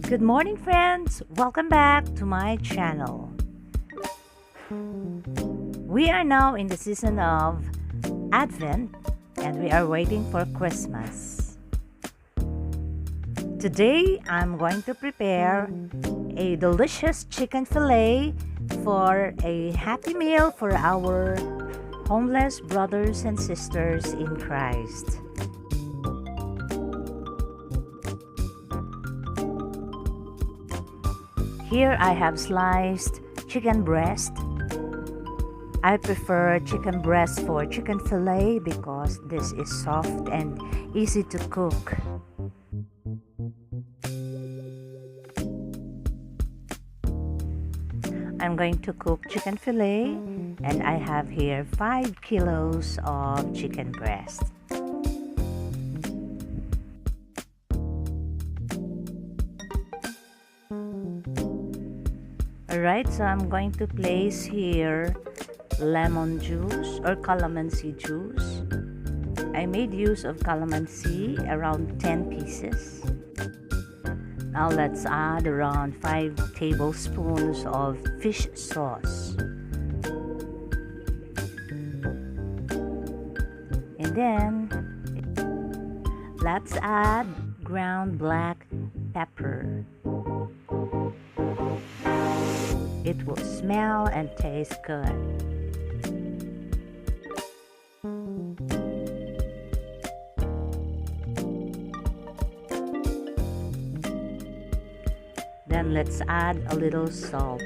Good morning, friends! Welcome back to my channel. We are now in the season of Advent and we are waiting for Christmas. Today, I'm going to prepare a delicious chicken fillet for a happy meal for our homeless brothers and sisters in Christ. Here I have sliced chicken breast. I prefer chicken breast for chicken fillet because this is soft and easy to cook. I'm going to cook chicken fillet and I have here 5 kilos of chicken breast. Alright, so I'm going to place here lemon juice or calamansi juice. I made use of calamansi, around 10 pieces. Now let's add around 5 tablespoons of fish sauce. And then let's add ground black pepper. It will smell and taste good. Then let's add a little salt.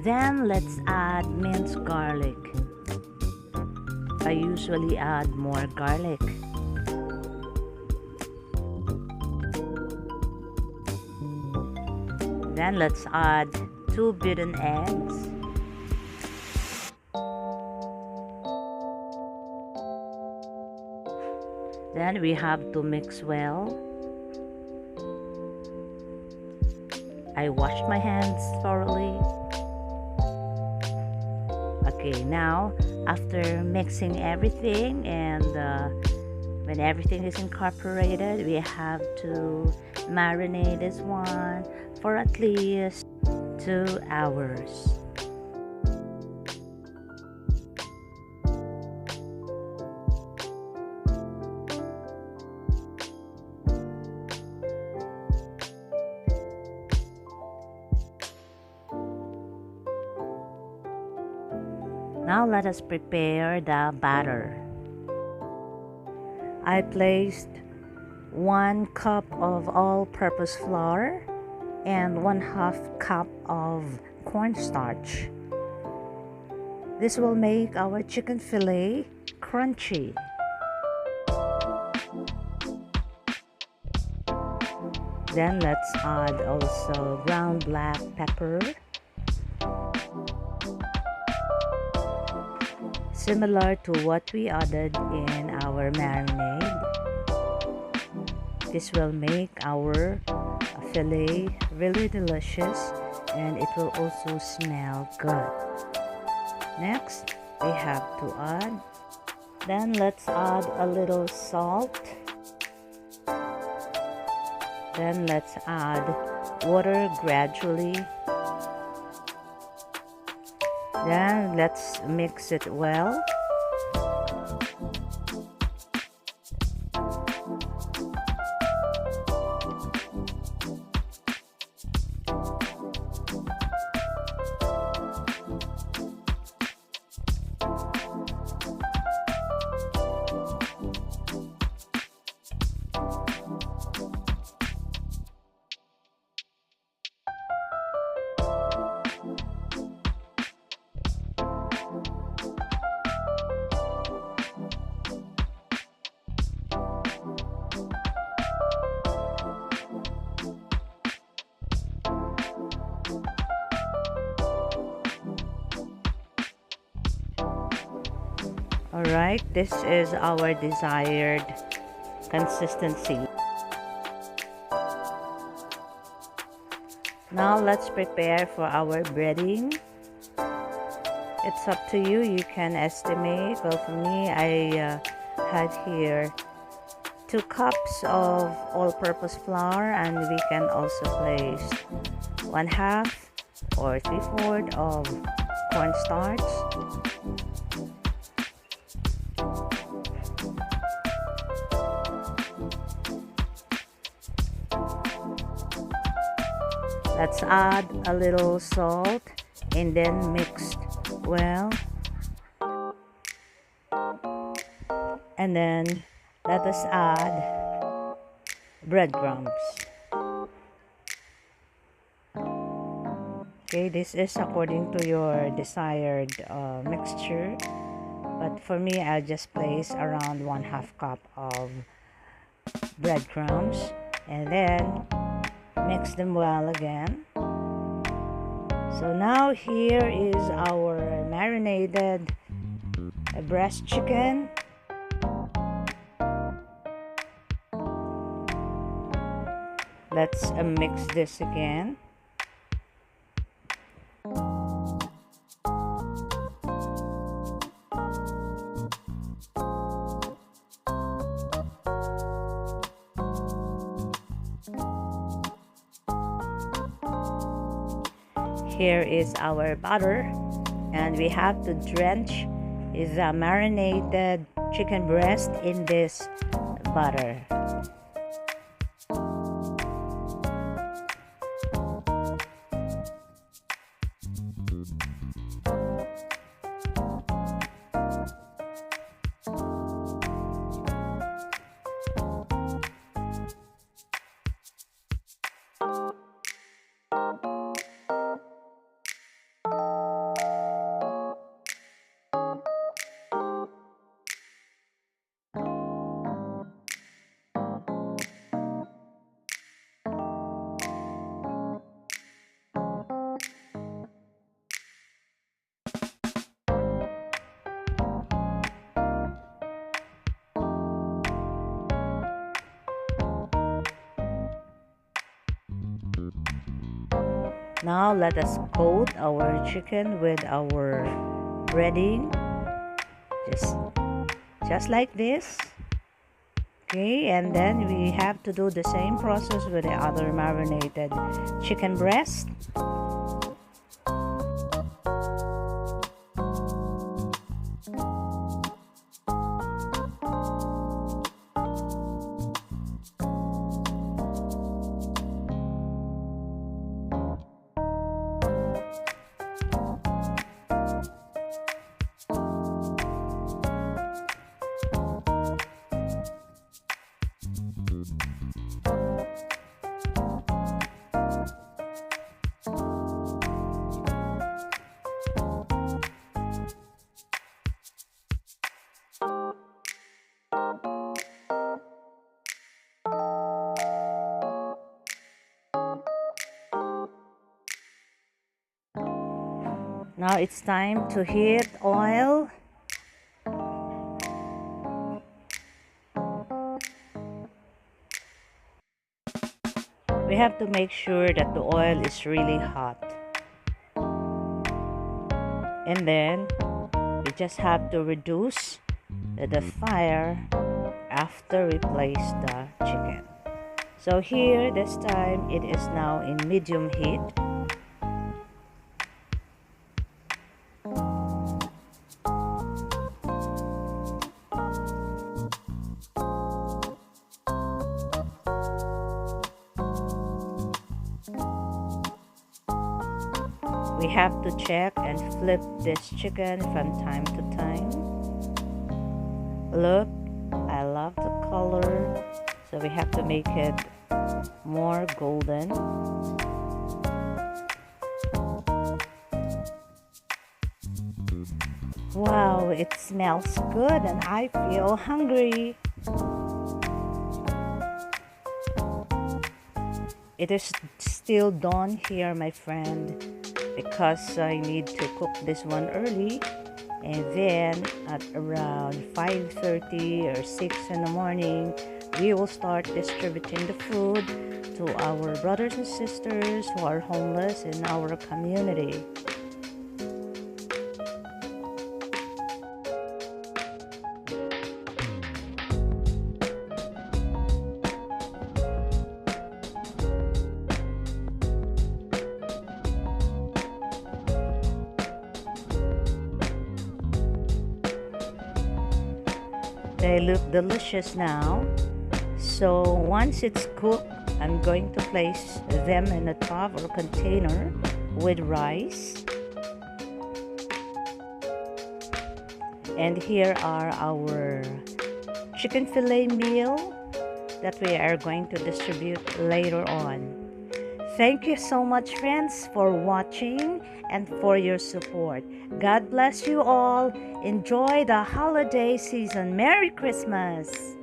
Then let's add minced garlic. I usually add more garlic. Then let's add 2 beaten eggs. Then we have to mix well. I washed my hands thoroughly. Okay, now after mixing everything and when everything is incorporated, we have to marinate this one for at least 2 hours. Now let us prepare the batter. I placed 1 cup of all-purpose flour and 1/2 cup of cornstarch. This will make our chicken fillet crunchy. Then let's add also ground black pepper. Similar to what we added in our marinade. This will make our fillet really delicious and it will also smell good. Next, we have to add. Then let's add a little salt. Then let's add water gradually. Then let's mix it well. Alright, this is our desired consistency. Now let's prepare for our breading. It's up to you. You can estimate. Well, for me, I had here 2 cups of all-purpose flour, and we can also place 1/2 or 3/4 of cornstarch. Let's add a little salt and then mix well. And then let us add breadcrumbs. Okay, this is according to your desired mixture. But for me, I'll just place around 1/2 cup of breadcrumbs. And then mix them well again. So now here is our marinated breast chicken. Let's mix this again. Here is our butter, and we have to drench the marinated chicken breast in this butter. Now let us coat our chicken with our breading, just like this. Okay, and then we have to do the same process with the other marinated chicken breast. Now it's time to heat oil. We have to make sure that the oil is really hot. And then we just have to reduce the fire after we place the chicken. So here, this time, it is now in medium heat. We have to check and flip this chicken from time to time. Look, I love the color, so we have to make it more golden. Wow, it smells good and I feel hungry. It is still dawn here, my friend, because I need to cook this one early, and then at around 5:30 or 6 in the morning we will start distributing the food to our brothers and sisters who are homeless in our community. They look delicious now. So once it's cooked, I'm going to place them in a tub or container with rice. And here are our chicken fillet meal that we are going to distribute later on. Thank you so much, friends, for watching and for your support. God bless you all. Enjoy the holiday season. Merry Christmas!